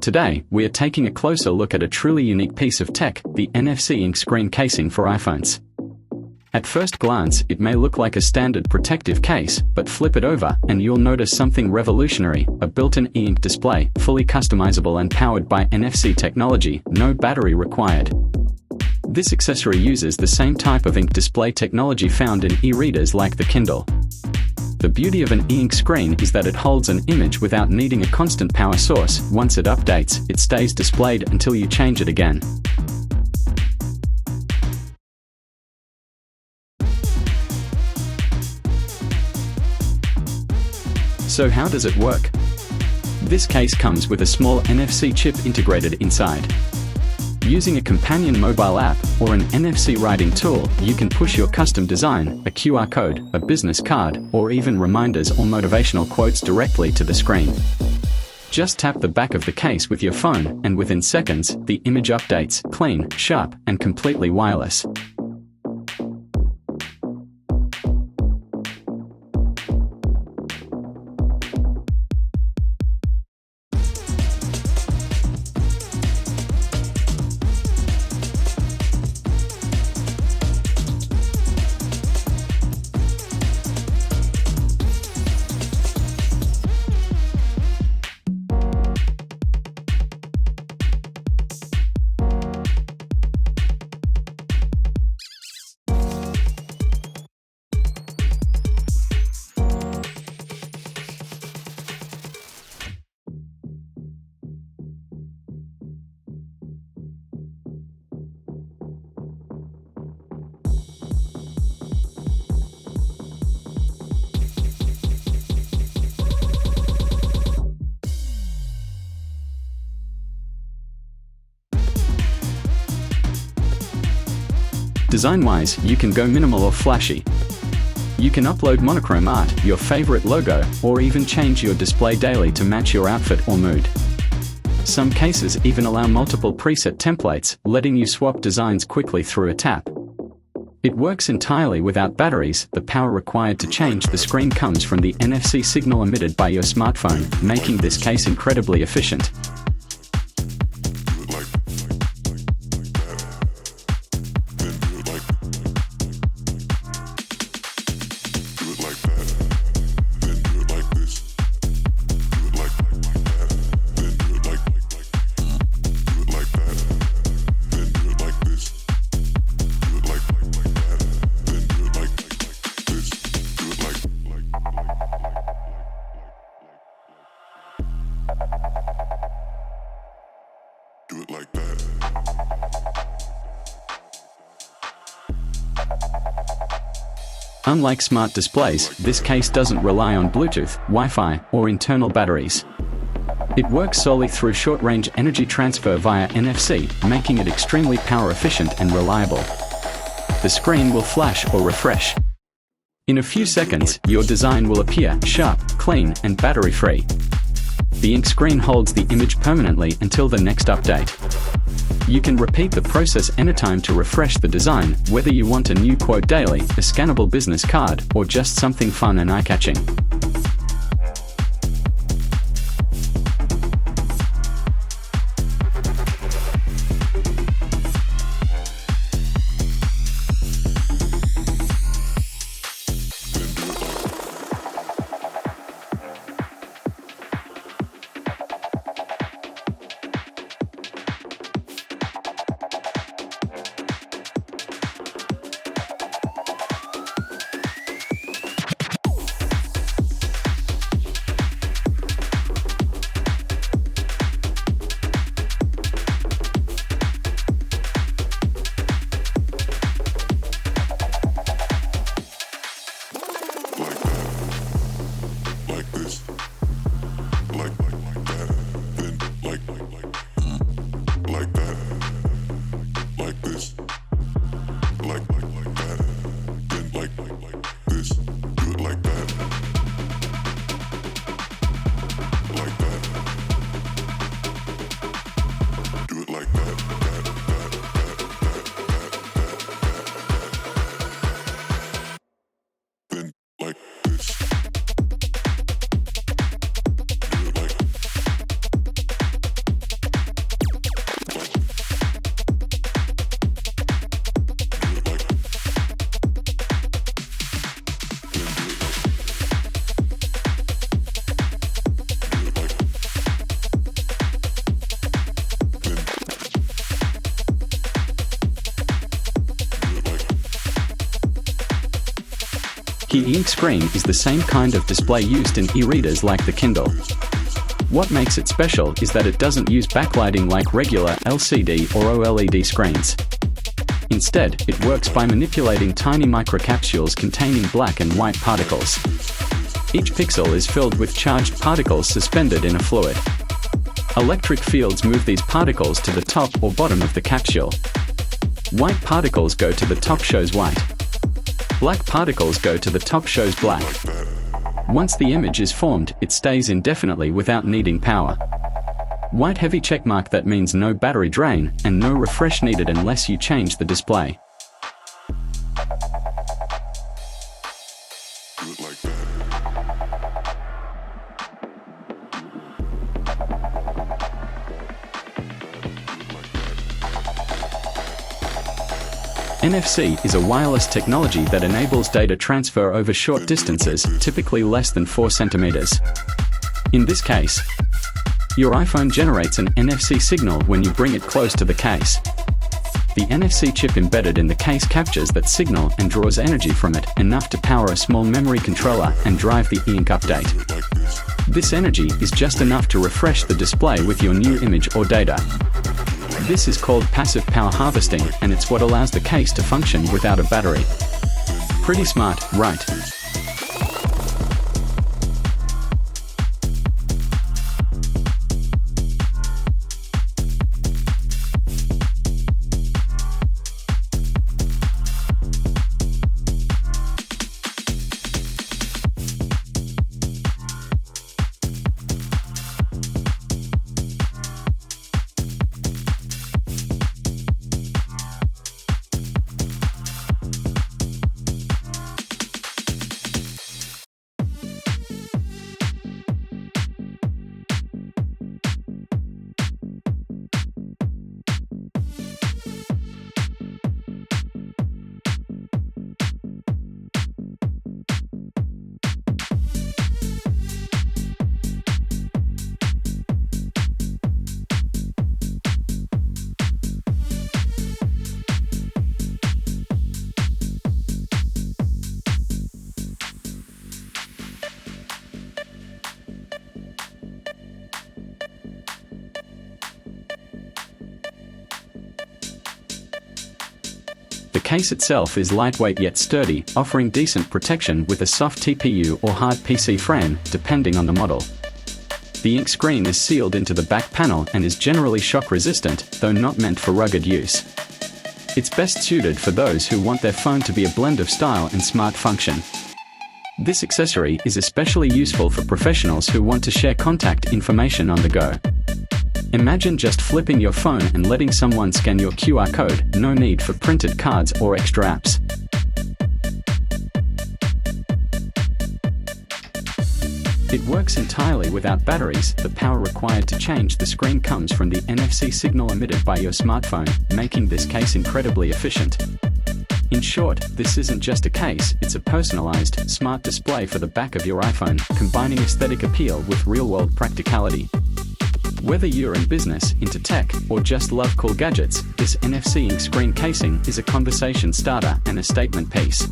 Today, we are taking a closer look at a truly unique piece of tech, the NFC Ink Screen Casing for iPhones. At first glance, it may look like a standard protective case, but flip it over, and you'll notice something revolutionary: a built-in e-ink display, fully customizable and powered by NFC technology, no battery required. This accessory uses the same type of ink display technology found in e-readers like the Kindle. The beauty of an e-ink screen is that it holds an image without needing a constant power source. Once it updates, it stays displayed until you change it again. So how does it work? This case comes with a small NFC chip integrated inside. Using a companion mobile app or an NFC writing tool, you can push your custom design, a QR code, a business card, or even reminders or motivational quotes directly to the screen. Just tap the back of the case with your phone, and within seconds, the image updates, clean, sharp, and completely wireless. Design-wise, you can go minimal or flashy. You can upload monochrome art, your favorite logo, or even change your display daily to match your outfit or mood. Some cases even allow multiple preset templates, letting you swap designs quickly through a tap. It works entirely without batteries. The power required to change the screen comes from the NFC signal emitted by your smartphone, making this case incredibly efficient. Unlike smart displays, this case doesn't rely on Bluetooth, Wi-Fi, or internal batteries. It works solely through short-range energy transfer via NFC, making it extremely power-efficient and reliable. The screen will flash or refresh. In a few seconds, your design will appear sharp, clean, and battery-free. The ink screen holds the image permanently until the next update. You can repeat the process anytime to refresh the design, whether you want a new quote daily, a scannable business card, or just something fun and eye-catching. The ink screen is the same kind of display used in e-readers like the Kindle. What makes it special is that it doesn't use backlighting like regular LCD or OLED screens. Instead, it works by manipulating tiny microcapsules containing black and white particles. Each pixel is filled with charged particles suspended in a fluid. Electric fields move these particles to the top or bottom of the capsule. White particles go to the top, shows white. Black particles go to the top, shows black. Once the image is formed, it stays indefinitely without needing power. White heavy checkmark, that means no battery drain and no refresh needed unless you change the display. NFC is a wireless technology that enables data transfer over short distances, typically less than 4 centimeters. In this case, your iPhone generates an NFC signal when you bring it close to the case. The NFC chip embedded in the case captures that signal and draws energy from it, enough to power a small memory controller and drive the e-ink update. This energy is just enough to refresh the display with your new image or data. This is called passive power harvesting, and it's what allows the case to function without a battery. Pretty smart, right? The case itself is lightweight yet sturdy, offering decent protection with a soft TPU or hard PC frame, depending on the model. The ink screen is sealed into the back panel and is generally shock resistant, though not meant for rugged use. It's best suited for those who want their phone to be a blend of style and smart function. This accessory is especially useful for professionals who want to share contact information on the go. Imagine just flipping your phone and letting someone scan your QR code, no need for printed cards or extra apps. It works entirely without batteries. The power required to change the screen comes from the NFC signal emitted by your smartphone, making this case incredibly efficient. In short, this isn't just a case, it's a personalized, smart display for the back of your iPhone, combining aesthetic appeal with real-world practicality. Whether you're in business, into tech, or just love cool gadgets, this NFC Ink Screen Casing is a conversation starter and a statement piece.